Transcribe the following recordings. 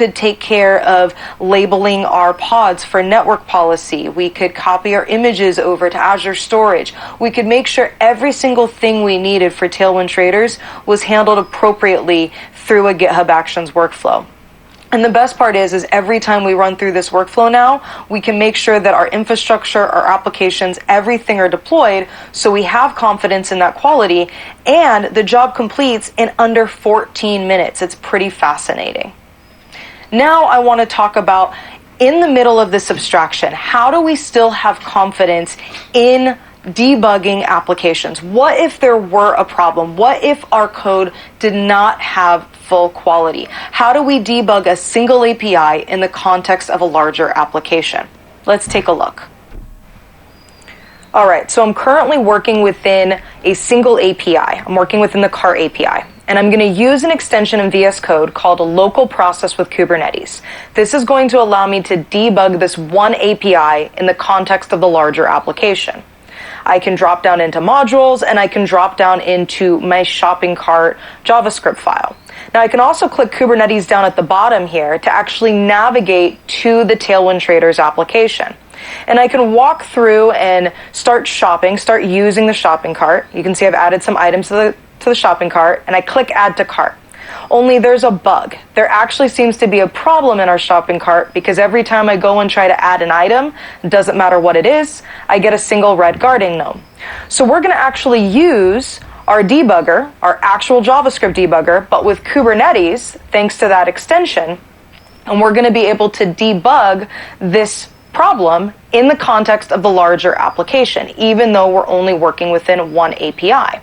could take care of labeling our pods for network policy. We could copy our images over to Azure Storage. We could make sure every single thing we needed for Tailwind traders was handled appropriately through a GitHub Actions workflow. And the best part is every time we run through this workflow now, we can make sure that our infrastructure, our applications, everything are deployed, so we have confidence in that quality, and the job completes in under 14 minutes. It's pretty fascinating. Now I want to talk about, in the middle of this abstraction, how do we still have confidence in debugging applications? What if there were a problem? What if our code did not have full quality? How do we debug a single API in the context of a larger application? Let's take a look. All right, so I'm currently working within a single API. I'm working within the cart API. And I'm going to use an extension in VS Code called a local process with Kubernetes. This is going to allow me to debug this one API in the context of the larger application. I can drop down into modules, and I can drop down into my shopping cart JavaScript file. Now I can also click Kubernetes down at the bottom here to actually navigate to the Tailwind Traders application. And I can walk through and start shopping, start using the shopping cart. You can see I've added some items to the shopping cart, and I click Add to Cart. Only there's a bug. There actually seems to be a problem in our shopping cart, because every time I go and try to add an item, it doesn't matter what it is, I get a single red guarding gnome. So we're going to actually use our debugger, our actual JavaScript debugger, but with Kubernetes, thanks to that extension, and we're going to be able to debug this problem in the context of the larger application, even though we're only working within one API.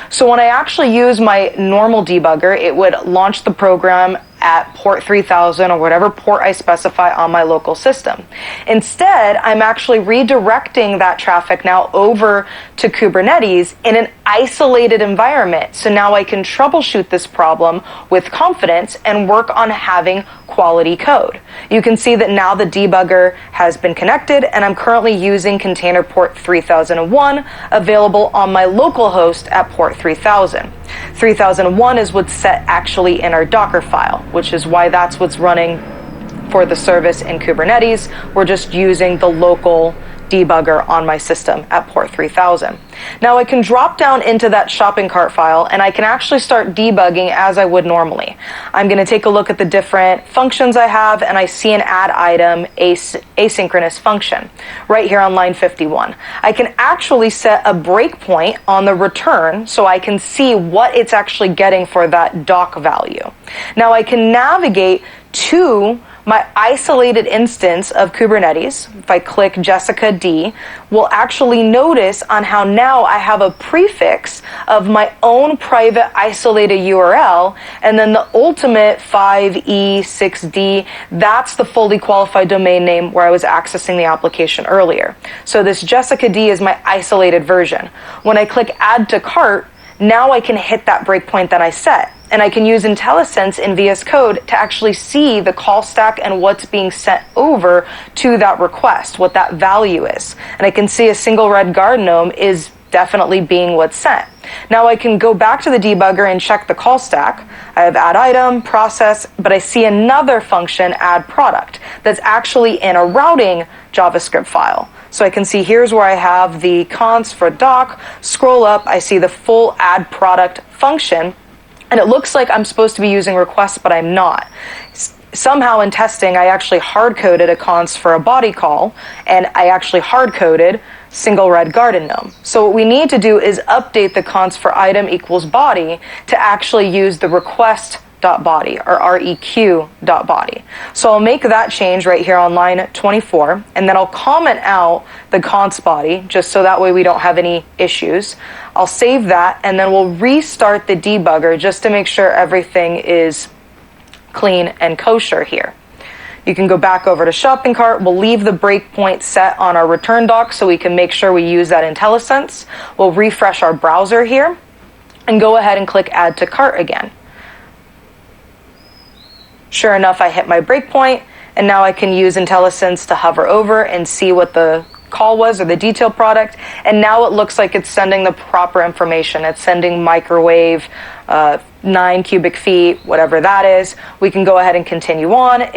So when I actually use my normal debugger, it would launch the program at port 3000 or whatever port I specify on my local system. Instead, I'm actually redirecting that traffic now over to Kubernetes in an isolated environment. So now I can troubleshoot this problem with confidence and work on having quality code. You can see that now the debugger has been connected, and I'm currently using container port 3001 available on my local host at port 3000. 3001 is what's set actually in our Docker file, which is why that's what's running for the service in Kubernetes. We're just using the local debugger on my system at port 3000. Now I can drop down into that shopping cart file, and I can actually start debugging as I would normally. I'm going to take a look at the different functions I have, and I see an add item asynchronous function right here on line 51. I can actually set a breakpoint on the return so I can see what it's actually getting for that doc value. Now I can navigate to my isolated instance of Kubernetes. If I click Jessica D, we'll actually notice on how now I have a prefix of my own private isolated URL, and then the ultimate 5E6D, that's the fully qualified domain name where I was accessing the application earlier. So this Jessica D is my isolated version. When I click Add to Cart, now I can hit that breakpoint that I set. And I can use IntelliSense in VS Code to actually see the call stack and what's being sent over to that request, what that value is. And I can see a single red guard gnome is definitely being what's sent. Now I can go back to the debugger and check the call stack. I have add item, process, but I see another function, add product, that's actually in a routing JavaScript file. So I can see here's where I have the const for doc, scroll up, I see the full add product function, and it looks like I'm supposed to be using requests, but I'm not. Somehow in testing, I actually hard-coded a const for a body call, and I actually hard-coded single red garden gnome. So what we need to do is update the const for item equals body to actually use the request.body or req.body. So I'll make that change right here on line 24, and then I'll comment out the const body just so that way we don't have any issues. I'll save that, and then we'll restart the debugger just to make sure everything is clean and kosher here. You can go back over to shopping cart. We'll leave the breakpoint set on our return doc so we can make sure we use that IntelliSense. We'll refresh our browser here and go ahead and click Add to Cart again. Sure enough, I hit my breakpoint, and now I can use IntelliSense to hover over and see what the call was or the detail product, and now it looks like it's sending the proper information. It's sending microwave 9 cubic feet, whatever that is. We can go ahead and continue on.